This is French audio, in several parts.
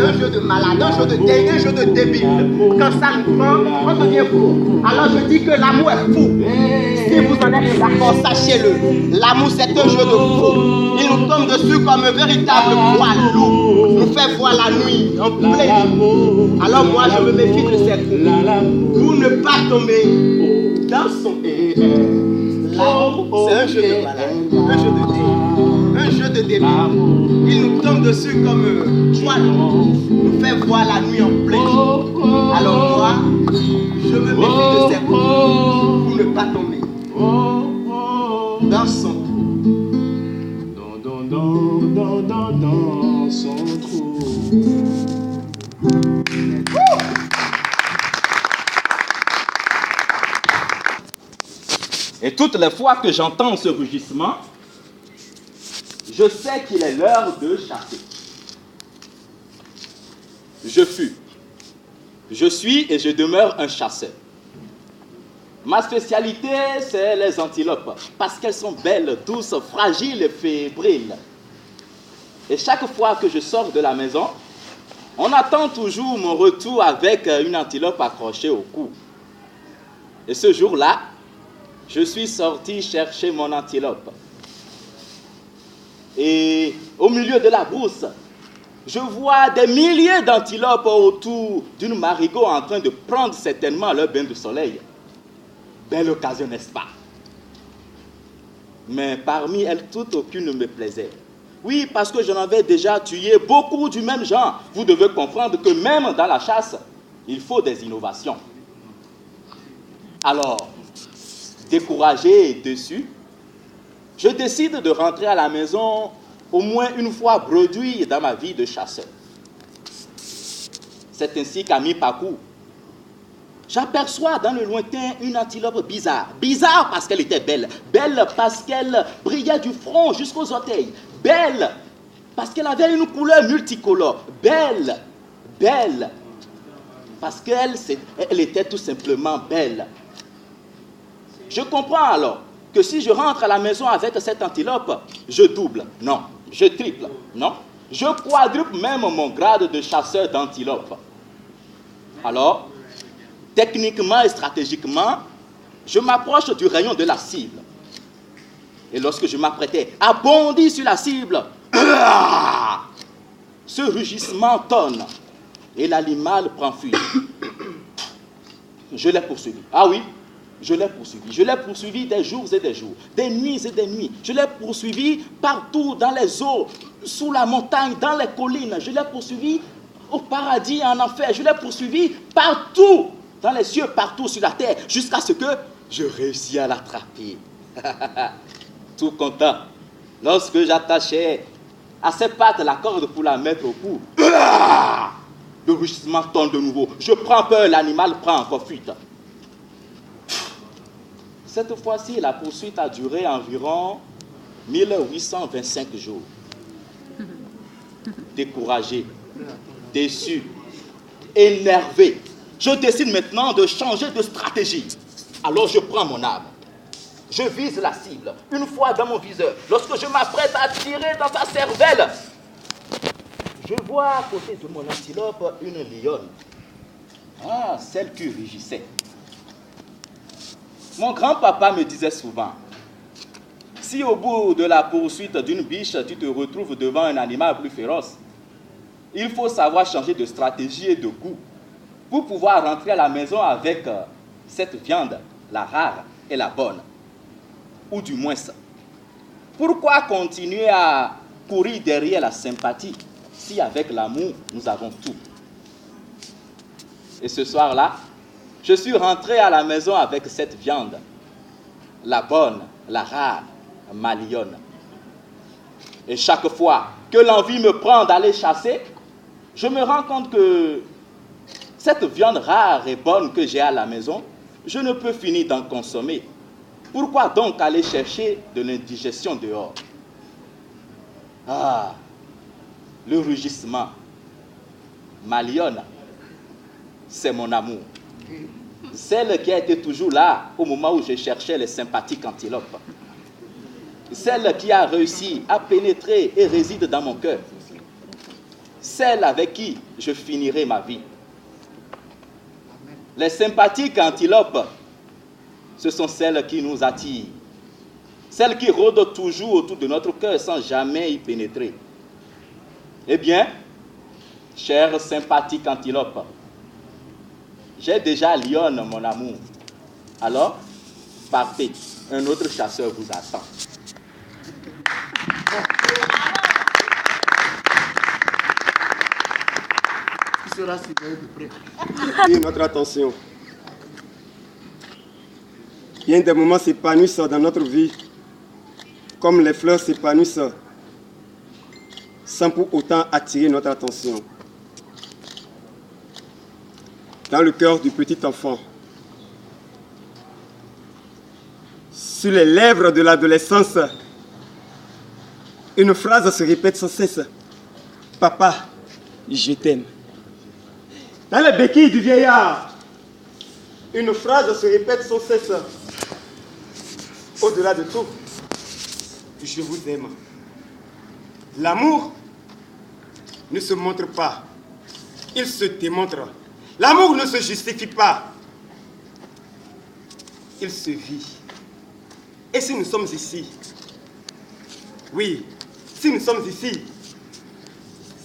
un jeu de malade, un jeu de dingue, un jeu de débile. Quand ça nous prend, on devient fou. Alors je dis que l'amour est fou. Si vous en êtes d'accord, sachez-le. L'amour, c'est un jeu de fou. Il nous tombe dessus comme un véritable poids lourd. Nous fait voir la nuit en plein jour. Alors moi, je me méfie de ces coups. Pour ne pas tomber dans son l'amour, c'est un jeu de malade, un jeu de débile, un jeu de débile. Il nous tombe dessus comme un poids lourd. Nous fait voir la nuit en plein jour. Alors moi, je me méfie de ces coups pour ne pas tomber dans son trou. Dans son trou. Et toutes les fois que j'entends ce rugissement, je sais qu'il est l'heure de chasser. Je fus, je suis et je demeure un chasseur. Ma spécialité, c'est les antilopes, parce qu'elles sont belles, douces, fragiles et fébriles. Et chaque fois que je sors de la maison, on attend toujours mon retour avec une antilope accrochée au cou. Et ce jour-là, je suis sorti chercher mon antilope. Et au milieu de la brousse, je vois des milliers d'antilopes autour d'une marigot en train de prendre certainement leur bain de soleil. Belle occasion, n'est-ce pas? Mais parmi elles toutes, aucune ne me plaisait. Oui, parce que j'en avais déjà tué beaucoup du même genre. Vous devez comprendre que même dans la chasse, il faut des innovations. Alors, découragé et déçu, je décide de rentrer à la maison au moins une fois bredouille dans ma vie de chasseur. C'est ainsi qu'à mi-parcours, j'aperçois dans le lointain une antilope bizarre. Bizarre parce qu'elle était belle. Belle parce qu'elle brillait du front jusqu'aux orteils. Belle parce qu'elle avait une couleur multicolore. Belle, belle parce qu'elle était tout simplement belle. Je comprends alors que si je rentre à la maison avec cette antilope, je double, non, je triple, non, je quadruple même mon grade de chasseur d'antilope. Alors, techniquement et stratégiquement, je m'approche du rayon de la cible. Et lorsque je m'apprêtais à bondir sur la cible, ce rugissement tonne et l'animal prend fuite. Je l'ai poursuivi. Ah oui, je l'ai poursuivi. Je l'ai poursuivi des jours et des jours, des nuits et des nuits. Je l'ai poursuivi partout dans les eaux, sous la montagne, dans les collines. Je l'ai poursuivi au paradis et en enfer. Je l'ai poursuivi partout, dans les cieux, partout sur la terre, jusqu'à ce que je réussis à l'attraper. Tout content. Lorsque j'attachais à ses pattes la corde pour la mettre au cou, le rugissement tombe de nouveau. Je prends peur, l'animal prend encore fuite. Cette fois-ci, la poursuite a duré environ 1825 jours. Découragé, déçu, énervé, je décide maintenant de changer de stratégie. Alors je prends mon arme. Je vise la cible, une fois dans mon viseur. Lorsque je m'apprête à tirer dans sa cervelle, je vois à côté de mon antilope une lionne. Ah, celle qui rugissait. Mon grand-papa me disait souvent, si au bout de la poursuite d'une biche, tu te retrouves devant un animal plus féroce, il faut savoir changer de stratégie et de goût pour pouvoir rentrer à la maison avec cette viande, la rare et la bonne. Ou du moins ça. Pourquoi continuer à courir derrière la sympathie si avec l'amour, nous avons tout? Et ce soir-là, je suis rentré à la maison avec cette viande, la bonne, la rare, ma lionne. Et chaque fois que l'envie me prend d'aller chasser, je me rends compte que cette viande rare et bonne que j'ai à la maison, je ne peux finir d'en consommer. Pourquoi donc aller chercher de l'indigestion dehors? Ah, le rugissement. Ma lionne, c'est mon amour. Celle qui a été toujours là au moment où je cherchais les sympathiques antilopes. Celle qui a réussi à pénétrer et réside dans mon cœur. celle avec qui je finirai ma vie. Les sympathiques antilopes, ce sont celles qui nous attirent, celles qui rôdent toujours autour de notre cœur sans jamais y pénétrer. Eh bien, chers sympathiques antilopes, j'ai déjà lionne, mon amour. Alors, partez, un autre chasseur vous attend. Qui sera surveillé de près. Et notre attention. Bien des moments s'épanouissent dans notre vie, comme les fleurs s'épanouissent, sans pour autant attirer notre attention. Dans le cœur du petit enfant, sur les lèvres de l'adolescence, une phrase se répète sans cesse. Papa, je t'aime. Dans les béquilles du vieillard, une phrase se répète sans cesse. Au-delà de tout, je vous aime. L'amour ne se montre pas, il se démontre. L'amour ne se justifie pas, il se vit. Et si nous sommes ici, oui, si nous sommes ici,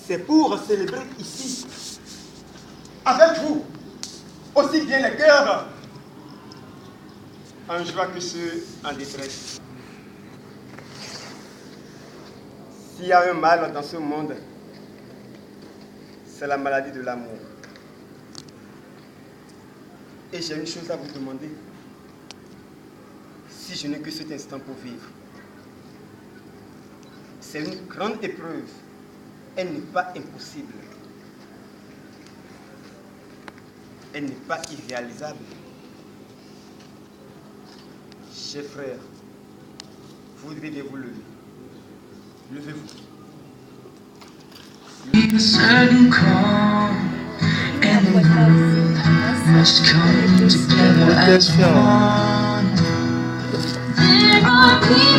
c'est pour célébrer ici, avec vous, aussi bien les cœurs en joie que ceux en détresse. S'il y a un mal dans ce monde, c'est la maladie de l'amour. Et j'ai une chose à vous demander. Si je n'ai que cet instant pour vivre, c'est une grande épreuve. Elle n'est pas impossible. Elle n'est pas irréalisable. Chers frères, vous devez bien vous lever. Levez-vous. A certain calm and the moon must come together as one. There are people